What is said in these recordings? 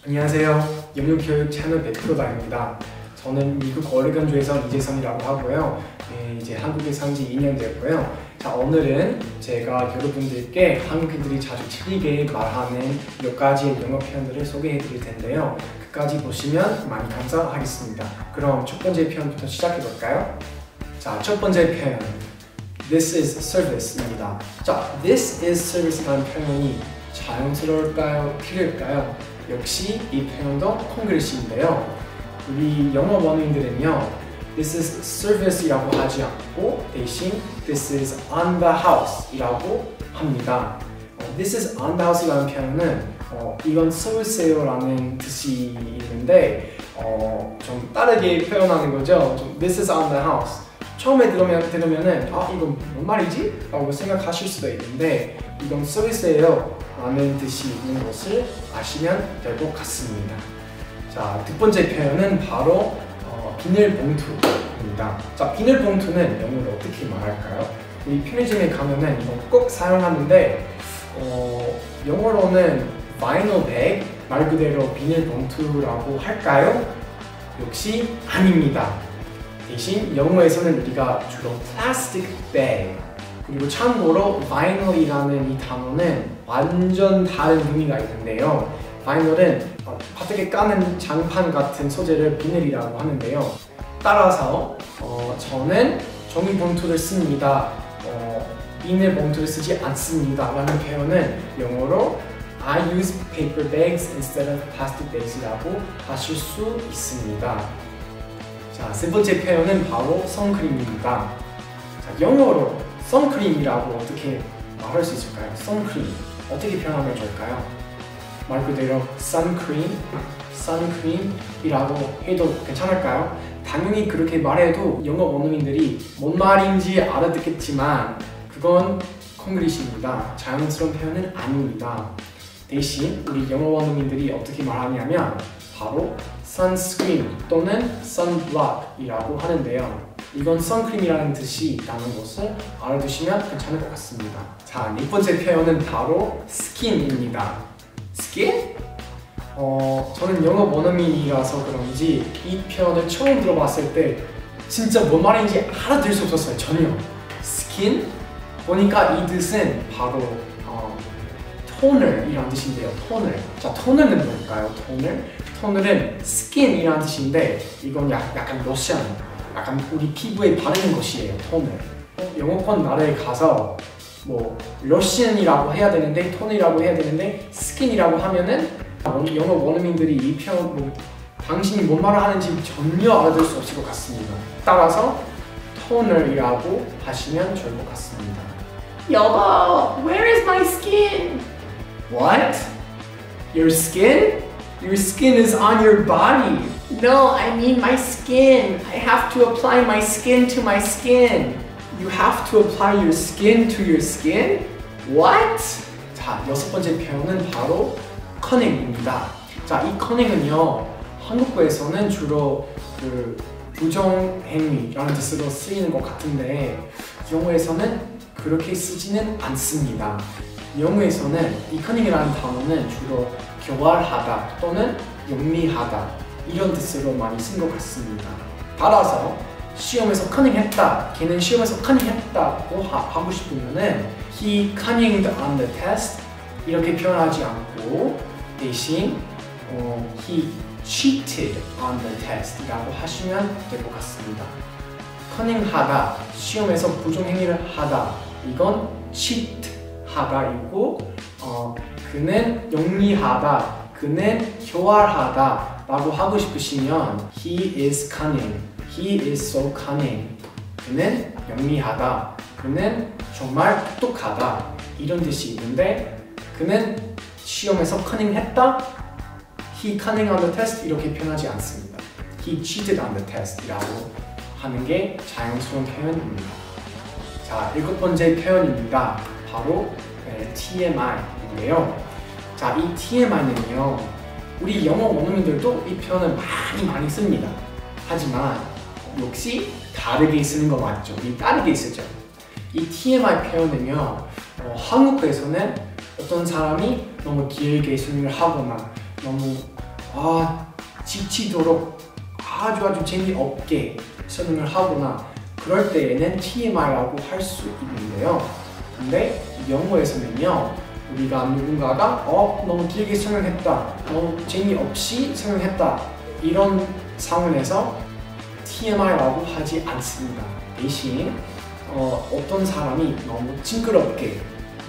안녕하세요. 영유교육 채널 백프로다입니다. 저는 미국 오레곤주에서 이재성이라고 하고요. 이제 한국에 산 지 2년 되었고요. 자, 오늘은 제가 여러분들께 한국인들이 자주 틀리게 말하는 몇 가지의 영어 표현들을 소개해 드릴 텐데요. 끝까지 보시면 많이 감사하겠습니다. 그럼 첫 번째 표현부터 시작해 볼까요? 자, 첫 번째 표현. This is service입니다. 자, this is service라는 표현이 자연스러울까요? 틀릴까요? 역시 이 표현도 콩글리시인데요. 우리 영어 원어민들은요, this is service이라고 하지 않고 대신 this is on the house 이라고 합니다. this is on the house이라는 표현은 이건 서비스예요 라는 뜻이 있는데 좀 다르게 표현하는 거죠. 좀 this is on the house. 처음에 들으면은 이건 뭔 말이지? 라고 생각하실 수도 있는데 이건 서비스예요 라는 뜻이 있는 것을 아시면 될 것 같습니다. 자, 두 번째 표현은 바로 비닐봉투입니다. 자, 비닐봉투는 영어로 어떻게 말할까요? 우리 편의점에 가면은 이건 꼭 사용하는데 영어로는 vinyl bag, 말 그대로 비닐봉투라고 할까요? 역시 아닙니다. 대신 영어에서는 우리가 주로 plastic bag, 그리고 참고로 vinyl이라는 이 단어는 완전 다른 의미가 있는데요. 바이널은 바닥에 까는 장판 같은 소재를 비닐이라고 하는데요. 따라서 저는 종이 봉투를 씁니다. 비닐 봉투를 쓰지 않습니다 라는 표현은 영어로 I use paper bags instead of plastic bags 라고 하실 수 있습니다. 자, 세 번째 표현은 바로 선크림입니다. 자, 영어로 선크림이라고 어떻게 말할 수 있을까요? 선크림 어떻게 표현하면 좋을까요? 말 그대로 선크림이라고 해도 괜찮을까요? 당연히 그렇게 말해도 영어 원어민들이 뭔 말인지 알아듣겠지만 그건 콩글리시입니다. 자연스러운 표현은 아닙니다. 대신 우리 영어 원어민들이 어떻게 말하냐면 바로 sunscreen 또는 sunblock이라고 하는데요. 이건 선크림이라는 뜻이 있다는 것을 알아두시면 괜찮을 것 같습니다. 자, 네 번째 표현은 바로 skin입니다. skin? 저는 영어 원어민이라서 그런지 이 표현을 처음 들어봤을 때 진짜 뭔 말인지 알아들 수 없었어요. 전혀. skin? 보니까 이 뜻은 바로 toner이라는 뜻인데요. toner. 자, toner는 뭘까요? toner은 skin이라는 뜻인데 이건 약간 로션, 약간 우리 피부에 바르는 것이에요. 토너. 영어권 나라에 가서 뭐 로션이라고 해야 되는데 토너라고 해야 되는데 스킨이라고 하면은 영어 원어민들이 이 표현 당신이 뭔 말을 하는지 전혀 알아들 수 없을 것 같습니다. 따라서 토너이라고 하시면 좋을 것 같습니다. 여보, where is my skin? What? Your skin? Your skin is on your body. No, I mean my skin. I have to apply my skin to my skin. You have to apply your skin to your skin? What? 자, 여섯 번째 표현은 바로 커닝입니다. 자, 이 커닝은요, 한국어에서는 주로 그 부정행위라는 뜻으로 쓰이는 것 같은데 영어에서는 그렇게 쓰지는 않습니다. 영어에서는 이 커닝이라는 단어는 주로 교활하다 또는 영리하다 이런 뜻으로 많이 쓴 것 같습니다. 따라서 시험에서 커닝했다, 걔는 시험에서 커닝했다고 하고 싶으면은 he cunninged on the test 이렇게 표현하지 않고 대신 he cheated on the test 라고 하시면 될 것 같습니다. 커닝하다, 시험에서 부정행위를 하다 이건 cheat 하다이고 그는 영리하다, 그는 교활하다 라고 하고 싶으시면 he is cunning, he is so cunning 그는 영리하다, 그는 정말 똑똑하다 이런 뜻이 있는데 그는 시험에서 커닝했다, he cunning on the test 이렇게 표현하지 않습니다. he cheated on the test 이라고 하는 게 자연스러운 표현입니다. 자, 일곱 번째 표현입니다. 바로 TMI인데요. 자, 이 TMI는요, 우리 영어 원어민들도 이 표현을 많이 씁니다. 하지만 역시 다르게 쓰는 거 맞죠? 우리 다르게 쓰죠. 이 TMI 표현은요, 한국에서는 어떤 사람이 너무 길게 설명을 하거나 너무 지치도록 아주 재미없게 설명을 하거나 그럴 때에는 TMI라고 할 수 있는데요. 근데 영어에서는요, 우리가 누군가가 너무 길게 설명했다, 너무 재미없이 설명했다, 이런 상황에서 TMI라고 하지 않습니다. 대신 어떤 사람이 너무 징그럽게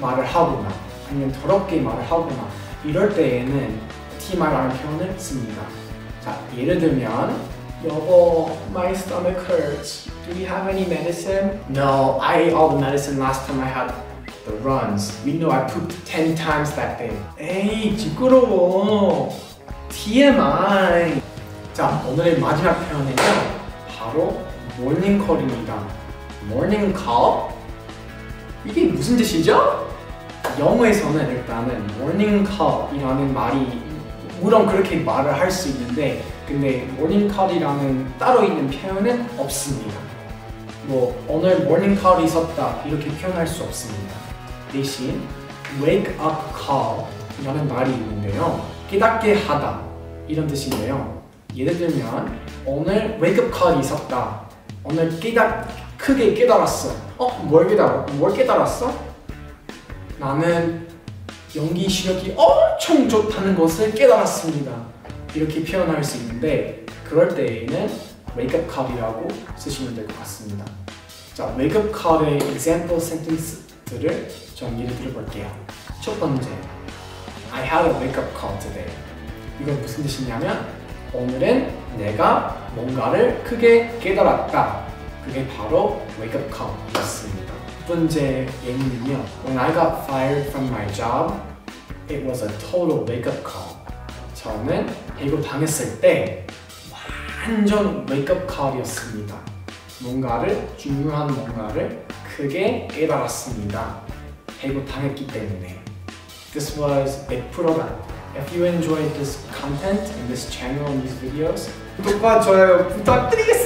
말을 하거나 아니면 더럽게 말을 하거나 이럴 때에는 TMI라는 표현을 씁니다. 자, 예를 들면 여보, my stomach hurts. Do you have any medicine? No, I ate all the medicine last time I had the runs. We know I pooped 10 times that day. 에이, 시끄러워. TMI. 자, 오늘의 마지막 표현은요, 바로 morning call입니다. morning call? 이게 무슨 뜻이죠? 영어에서는 일단은 morning call이라는 말이 물론 그렇게 말을 할 수 있는데 근데 morning call이라는 따로 있는 표현은 없습니다. 뭐 오늘 morning call이 있었다 이렇게 표현할 수 없습니다. 대신 wake up call이라는 말이 있는데요. 깨닫게 하다 이런 뜻인데요. 예를 들면 오늘 wake up call이 있었다. 오늘 크게 깨달았어. 뭘 깨달았어? 나는 연기 실력이 엄청 좋다는 것을 깨달았습니다. 이렇게 표현할 수 있는데 그럴 때에는 wake up call이라고 쓰시면 될 것 같습니다. 자, wake up call의 example sentence들을 좀 예를 들어볼게요. 첫 번째, I had a wake up call today. 이건 무슨 뜻이냐면 오늘은 내가 뭔가를 크게 깨달았다. 그게 바로 wake up call이었습니다. 두 번째 예문은요. When I got fired from my job, it was a total wake up call. 저는 해고 당했을 때 완전 wake up call이었습니다. 중요한 뭔가를 크게 깨달았습니다. 해고 당했기 때문에. This was a product. If you enjoyed this content in this channel and these videos, 구독과 좋아요 부탁드리겠습니다.